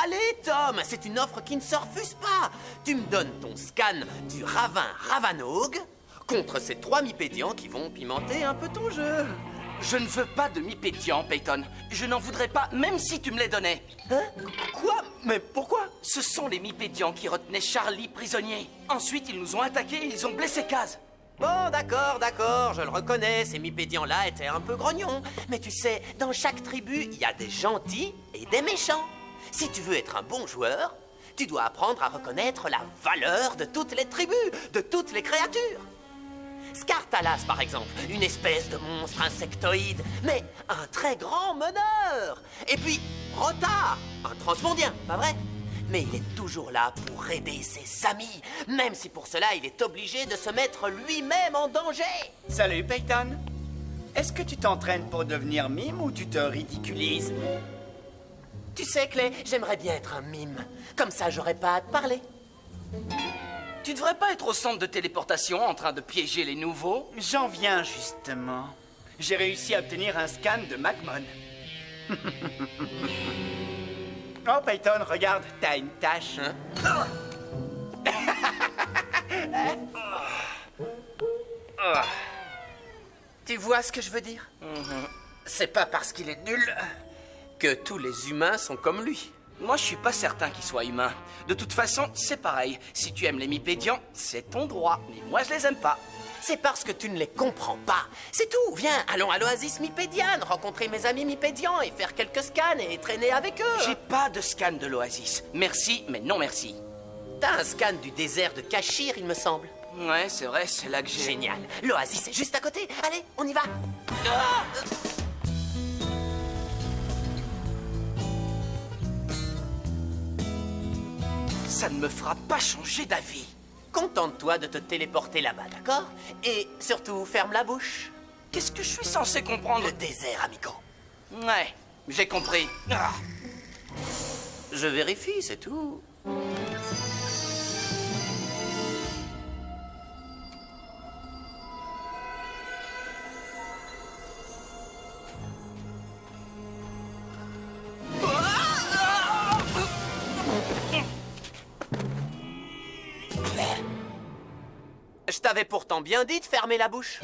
Allez, Tom, c'est une offre qui ne se refuse pas. Tu me donnes ton scan du ravin Ravanogue contre ces 3 mipédians qui vont pimenter un peu ton jeu. Je ne veux pas de mipédians, Peyton. Je n'en voudrais pas, même si tu me les donnais. Hein? Quoi? Mais pourquoi? Ce sont les mipédians qui retenaient Charlie prisonnier. Ensuite, ils nous ont attaqués et ils ont blessé Kaz. Bon, d'accord, je le reconnais, ces mipédians-là étaient un peu grognons. Mais tu sais, dans chaque tribu, il y a des gentils et des méchants. Si tu veux être un bon joueur, tu dois apprendre à reconnaître la valeur de toutes les tribus, de toutes les créatures. Scartalas, par exemple, une espèce de monstre insectoïde, mais un très grand meneur. Et puis, Rota, un transmondien, pas vrai? Mais il est toujours là pour aider ses amis, même si pour cela il est obligé de se mettre lui-même en danger. Salut, Peyton. Est-ce que tu t'entraînes pour devenir mime ou tu te ridiculises? Tu sais, Clay, j'aimerais bien être un mime. Comme ça, j'aurais pas à te parler. Tu devrais pas être au centre de téléportation en train de piéger les nouveaux. J'en viens, justement. J'ai réussi à obtenir un scan de Magmon. Oh, Peyton, regarde, t'as une tache. Hein? Tu vois ce que je veux dire? C'est pas parce qu'il est nul que tous les humains sont comme lui. Moi, je suis pas certain qu'il soit humain. De toute façon, c'est pareil. Si tu aimes les mipédians, c'est ton droit. Mais moi, je les aime pas. C'est parce que tu ne les comprends pas. C'est tout. Viens, allons à l'Oasis Mipédiane, rencontrer mes amis mipédians et faire quelques scans et traîner avec eux. J'ai pas de scan de l'Oasis. Merci, mais non merci. T'as un scan du désert de Cachir, il me semble. Ouais, c'est vrai, c'est là que j'ai... Génial. L'Oasis est juste à côté. Allez, on y va. Ah! Ça ne me fera pas changer d'avis. Contente-toi de te téléporter là-bas, d'accord? Et surtout, ferme la bouche. Qu'est-ce que je suis censé comprendre? Le désert, amico. Ouais, j'ai compris. Ah. Je vérifie, c'est tout. Je t'avais pourtant bien dit de fermer la bouche.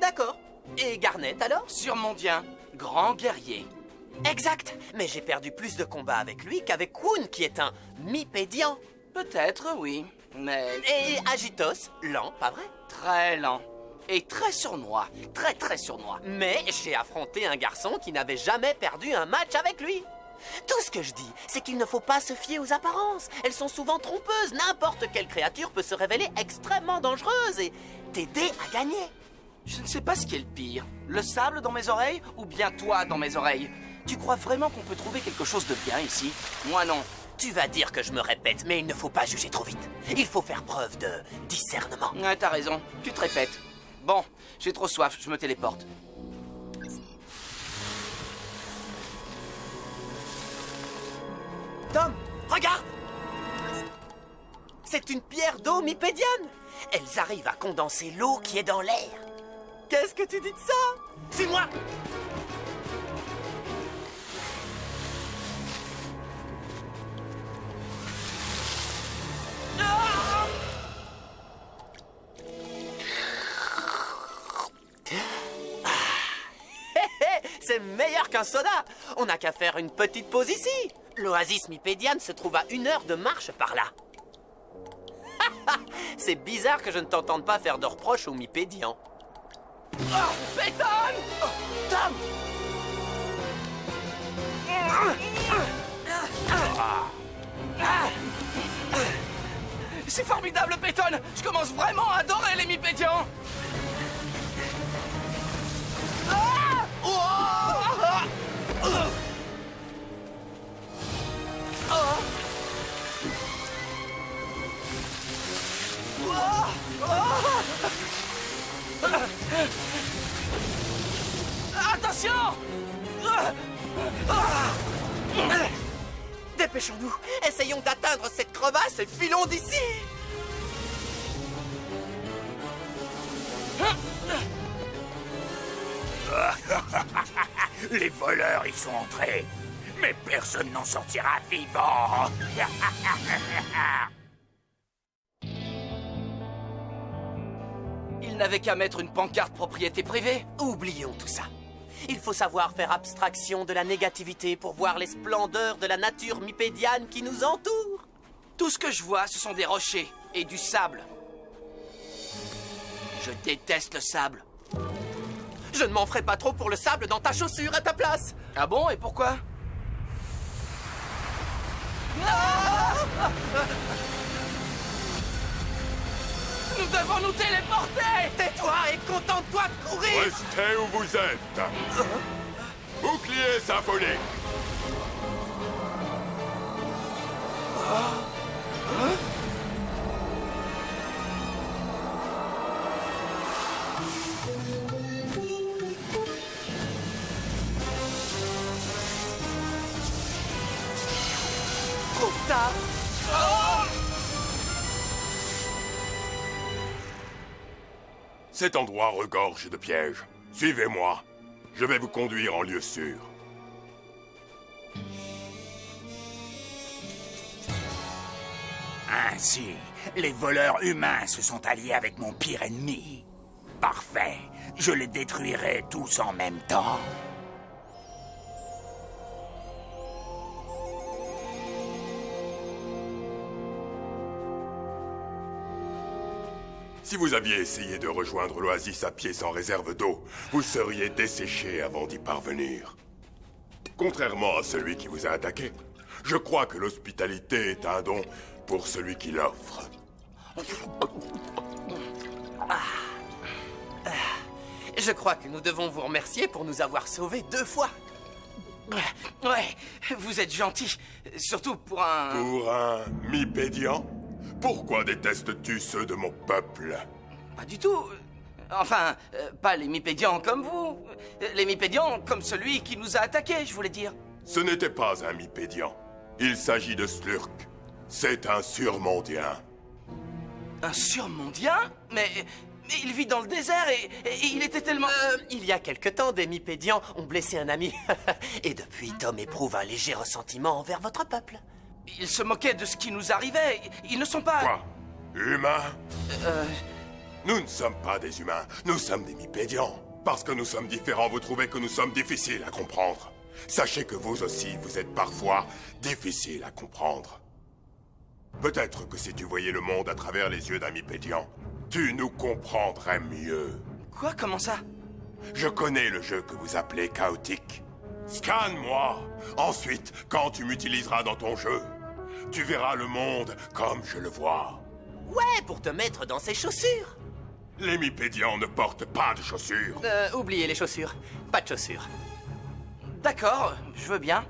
D'accord. Et Garnet, alors? Surmondien, grand guerrier. Exact. Mais j'ai perdu plus de combats avec lui qu'avec Woon, qui est un mipédian. Peut-être, oui, mais Et Agitos, lent, pas vrai? très lent. Et très sournois, très sournois. Mais j'ai affronté un garçon qui n'avait jamais perdu un match avec lui. Tout ce que je dis, c'est qu'il ne faut pas se fier aux apparences. Elles sont souvent trompeuses. N'importe quelle créature peut se révéler extrêmement dangereuse et t'aider à gagner. Je ne sais pas ce qui est le pire. Le sable dans mes oreilles ou bien toi dans mes oreilles? Tu crois vraiment qu'on peut trouver quelque chose de bien ici? Moi non. Tu vas dire que je me répète, mais il ne faut pas juger trop vite. Il faut faire preuve de discernement. Ouais, t'as raison, tu te répètes. Bon, j'ai trop soif, je me téléporte. Tom, regarde! C'est une pierre d'eau mipédienne. Elles arrivent à condenser l'eau qui est dans l'air. Qu'est-ce que tu dis de ça? Suis-moi! qu'un soda. On n'a qu'à faire une petite pause ici. L'oasis Mipédiane se trouve à 1 heure de marche par là. C'est bizarre que je ne t'entende pas faire de reproches aux Mipédians. Oh, Peyton! Oh, Tom! C'est formidable, Peyton! Je commence vraiment à adorer les Mipédians! Ah! Oh! Oh! Attention! Dépêchons-nous. Essayons d'atteindre cette crevasse et filons d'ici. Les voleurs y sont entrés, mais personne n'en sortira vivant. Il n'avait qu'à mettre une pancarte propriété privée. Oublions tout ça. Il faut savoir faire abstraction de la négativité pour voir les splendeurs de la nature mipédiane qui nous entoure. Tout ce que je vois, ce sont des rochers et du sable. Je déteste le sable. Je ne m'en ferai pas trop pour le sable dans ta chaussure à ta place. Ah bon, et pourquoi? Nous devons nous téléporter! Tais-toi et contente-toi de courir. Restez où vous êtes. Bouclier symbolique. Trop tard. Cet endroit regorge de pièges. Suivez-moi. Je vais vous conduire en lieu sûr. Ainsi, les voleurs humains se sont alliés avec mon pire ennemi. Parfait. Je les détruirai tous en même temps. Si vous aviez essayé de rejoindre l'oasis à pied sans réserve d'eau, vous seriez desséché avant d'y parvenir. Contrairement à celui qui vous a attaqué, je crois que l'hospitalité est un don pour celui qui l'offre. Je crois que nous devons vous remercier pour nous avoir sauvés 2 fois. Ouais, vous êtes gentil. Surtout pour un... Pour un Mipédian? Pourquoi détestes-tu ceux de mon peuple? Pas du tout. Enfin, pas les Mipédians comme vous. Les Mipédians comme celui qui nous a attaqués, je voulais dire. Ce n'était pas un Mipédian. Il s'agit de Slurk. C'est un surmondien. Un surmondien? Mais il vit dans le désert et il était tellement... Il y a quelque temps, des Mipédians ont blessé un ami. Et depuis, Tom éprouve un léger ressentiment envers votre peuple. Ils se moquaient de ce qui nous arrivait. Ils ne sont pas... Quoi? Humains? Nous ne sommes pas des humains. Nous sommes des Mipédians. Parce que nous sommes différents, vous trouvez que nous sommes difficiles à comprendre. Sachez que vous aussi, vous êtes parfois difficiles à comprendre. Peut-être que si tu voyais le monde à travers les yeux d'un Mipédian, tu nous comprendrais mieux. Quoi? Comment ça? Je connais le jeu que vous appelez chaotique. Scanne-moi. Ensuite, quand tu m'utiliseras dans ton jeu, tu verras le monde comme je le vois. Ouais, pour te mettre dans ses chaussures. Les Mipédians ne portent pas de chaussures. Oubliez les chaussures. Pas de chaussures. D'accord, je veux bien.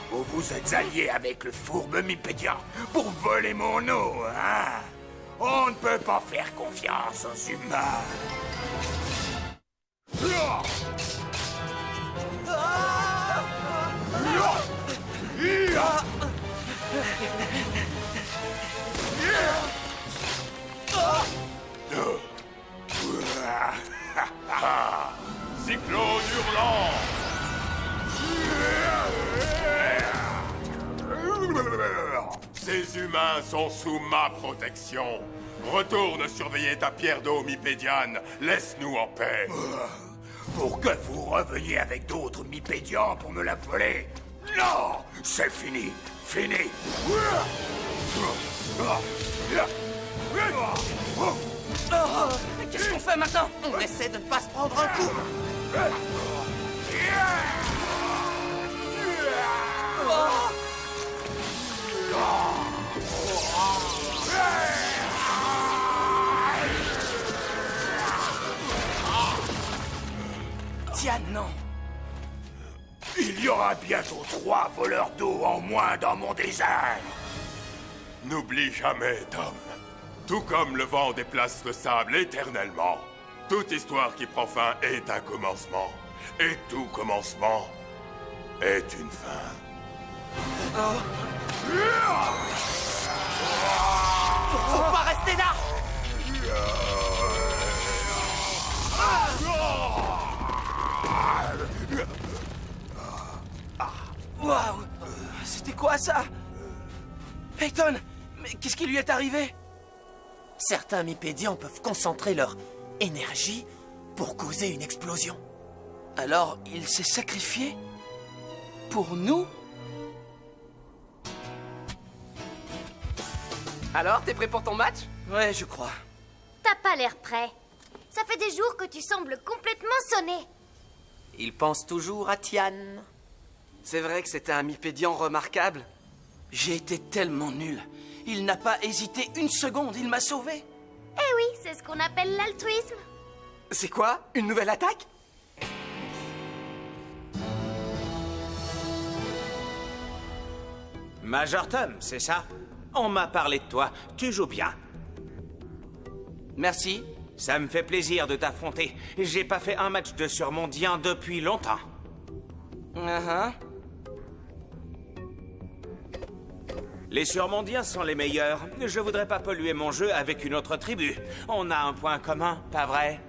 Vous vous êtes alliés avec le fourbe Mipédian pour voler mon eau, hein? On ne peut pas faire confiance aux humains. Cyclone hurlant. Humains sont sous ma protection. Retourne surveiller ta pierre d'eau, Mipédiane. Laisse-nous en paix. Pour que vous reveniez avec d'autres Mipédians pour me l'appeler. Non, c'est fini. Fini. Qu'est-ce qu'on fait maintenant? On essaie de ne pas se prendre un coup. Tian, non. Il y aura bientôt 3 voleurs d'eau en moins dans mon désert. N'oublie jamais, Tom. Tout comme le vent déplace le sable éternellement, toute histoire qui prend fin est un commencement. Et tout commencement est une fin. Faut pas rester là. Waouh! C'était quoi ça? Peyton! Mais qu'est-ce qui lui est arrivé? Certains Mipédians peuvent concentrer leur énergie pour causer une explosion. Alors, il s'est sacrifié? Pour nous? Alors, t'es prêt pour ton match? Ouais, je crois. T'as pas l'air prêt. Ça fait des jours que tu sembles complètement sonné. Il pense toujours à Tian. C'est vrai que c'était un Mipédian remarquable. J'ai été tellement nul. Il n'a pas hésité une seconde, il m'a sauvé. Eh oui, c'est ce qu'on appelle l'altruisme. C'est quoi? Une nouvelle attaque? Major Tom, c'est ça? On m'a parlé de toi. Tu joues bien. Merci. Ça me fait plaisir de t'affronter. J'ai pas fait un match de surmondien depuis longtemps. Les surmondiens sont les meilleurs. Je voudrais pas polluer mon jeu avec une autre tribu. On a un point commun, pas vrai?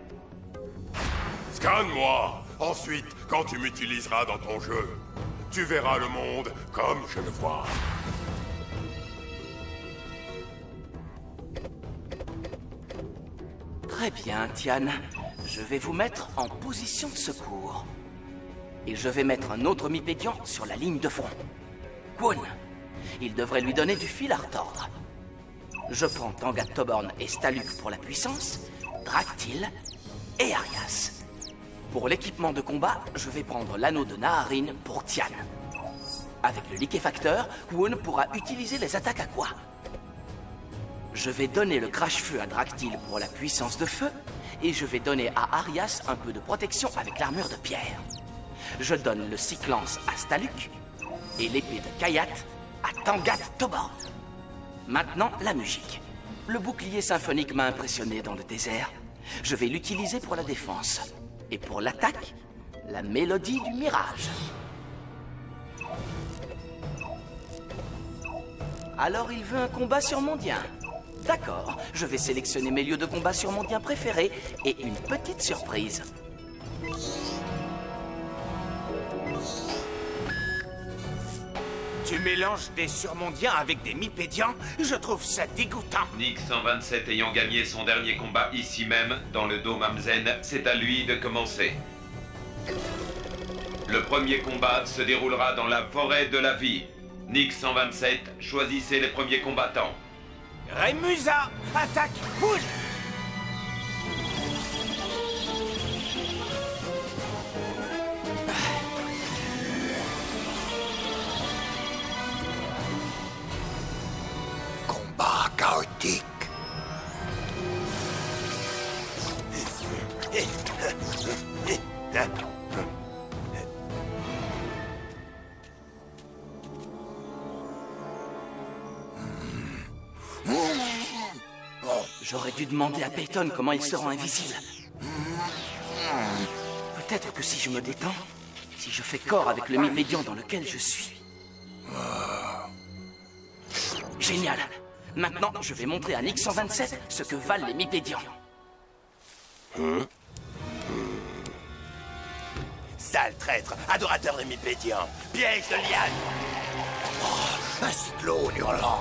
Scanne-moi. Ensuite, quand tu m'utiliseras dans ton jeu, tu verras le monde comme je le vois. Très bien, Tian. Je vais vous mettre en position de secours. Et je vais mettre un autre Mipédian sur la ligne de front. Kwon. Il devrait lui donner du fil à retordre. Je prends Tangat Toborn et Staluk pour la puissance, Draktyl et Arias. Pour l'équipement de combat, je vais prendre l'anneau de Naharin pour Tian. Avec le liquéfacteur, Kwon pourra utiliser les attaques aqua. Je vais donner le crash-feu à Draktyl pour la puissance de feu, et je vais donner à Arias un peu de protection avec l'armure de pierre. Je donne le cyclance à Staluk, et l'épée de Kayat à Tangat Toborn. Maintenant, la musique. Le bouclier symphonique m'a impressionné dans le désert. Je vais l'utiliser pour la défense. Et pour l'attaque, la mélodie du mirage. Alors il veut un combat surmondien. D'accord, je vais sélectionner mes lieux de combat surmondiens préférés et une petite surprise. Tu mélanges des surmondiens avec des Mipédians? Je trouve ça dégoûtant. Nyx 127 ayant gagné son dernier combat ici même, dans le dôme Amzen, c'est à lui de commencer. Le premier combat se déroulera dans la forêt de la vie. Nyx 127, choisissez les premiers combattants. Rémusa, attaque, bouge! Combat chaotique. J'aurais dû demander à Peyton comment il se rend invisible. Peut-être que si je me détends, si je fais corps avec le Mipédian dans lequel je suis. Génial. Maintenant, je vais montrer à Nyx 127 ce que valent les Mipédians. Sale traître, adorateur des Mipédians, piège de liane. Un cyclone hurlant.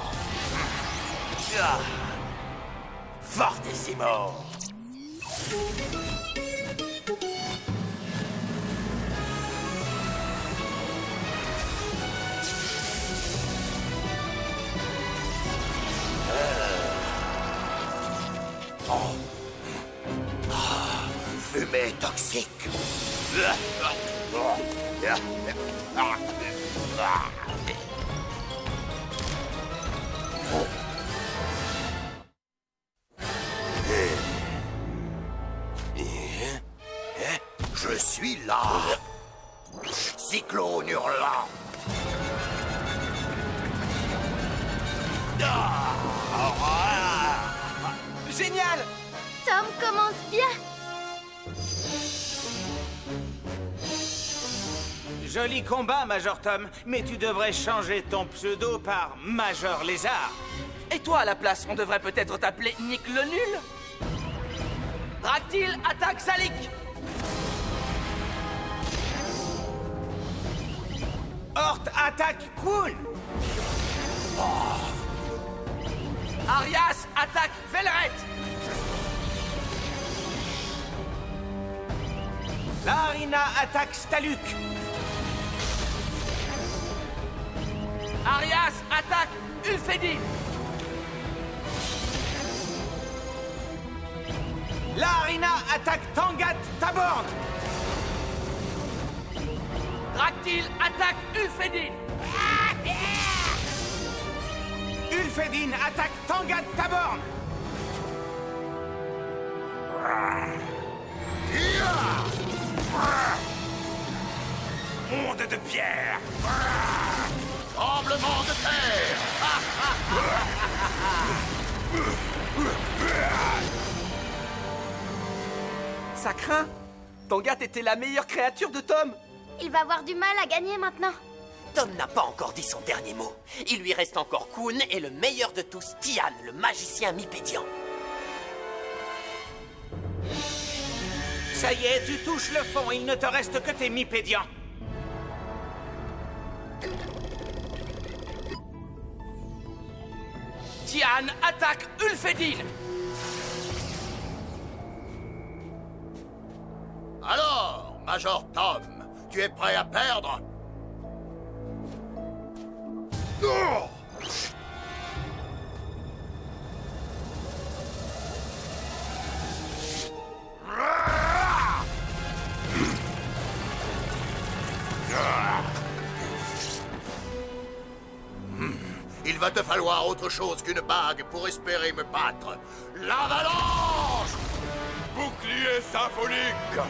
Fortissimo. Fumée toxique. Je suis là. Cyclone hurlant. Génial! Tom commence bien. Joli combat, Major Tom, mais tu devrais changer ton pseudo par Major Lézard. Et toi, à la place, on devrait peut-être t'appeler Nick le Nul? Dractyle, attaque Salik! Hort, attaque Quoon. Arias, attaque Velret! Larina, attaque Staluk. Arias, attaque Ulfedin! Larina, attaque Tangat Taborn. Dractyle, attaque Ulfedin! Ulfedin, attaque Tangat Taborn. Monde de pierre. Tremblement de terre. Ça craint. Tangat était la meilleure créature de Tom. Il va avoir du mal à gagner maintenant. Tom n'a pas encore dit son dernier mot. Il lui reste encore Quoon et le meilleur de tous, Tian, le magicien mipédian. Ça y est, tu touches le fond. Il ne te reste que tes mipédians. Tian, attaque Ulfedin! Alors, Major Tom, tu es prêt à perdre? Il va te falloir autre chose qu'une bague pour espérer me battre. L'avalanche! Bouclier symphonique.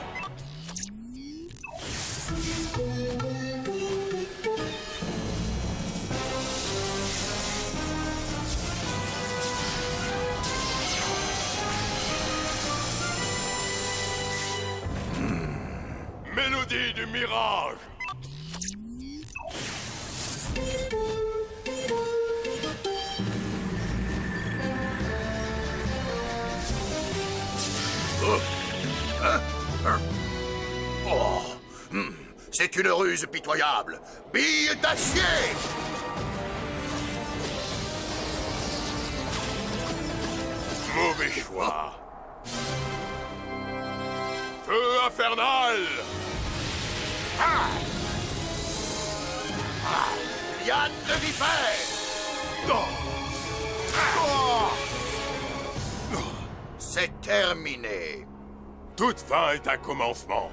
Mélodie du mirage. C'est une ruse pitoyable. Bille d'acier! Mauvais choix. Feu infernal. Liane de vipère! C'est terminé. Toute fin est un commencement.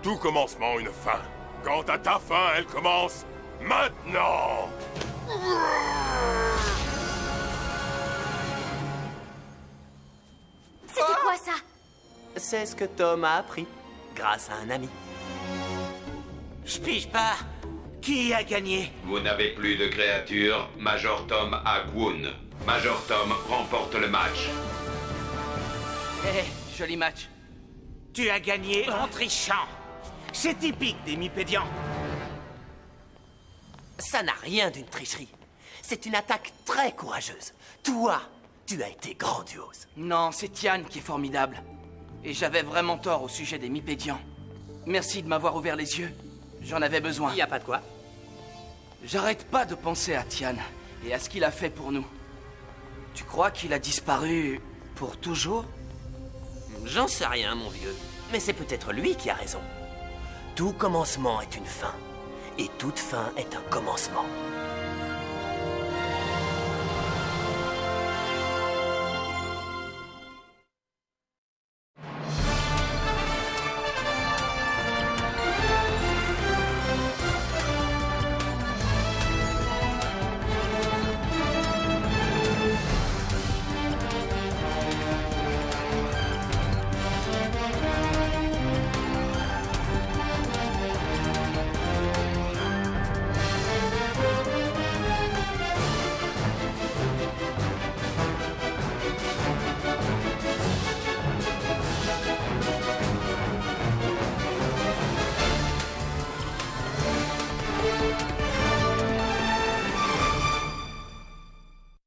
Tout commencement une fin. Quant à ta fin, elle commence maintenant. C'était quoi ça? C'est ce que Tom a appris, grâce à un ami. Je pige pas. Qui a gagné? Vous n'avez plus de créatures. Major Tom a Quoon. Major Tom remporte le match. Joli match. Tu as gagné en trichant. C'est typique des mipédians. Ça n'a rien d'une tricherie. C'est une attaque très courageuse. Toi, tu as été grandiose. Non, c'est Tian qui est formidable. Et j'avais vraiment tort au sujet des mipédians. Merci de m'avoir ouvert les yeux. J'en avais besoin. Il n'y a pas de quoi. J'arrête pas de penser à Tian et à ce qu'il a fait pour nous. Tu crois qu'il a disparu pour toujours? J'en sais rien, mon vieux. Mais c'est peut-être lui qui a raison. Tout commencement est une fin. Et toute fin est un commencement.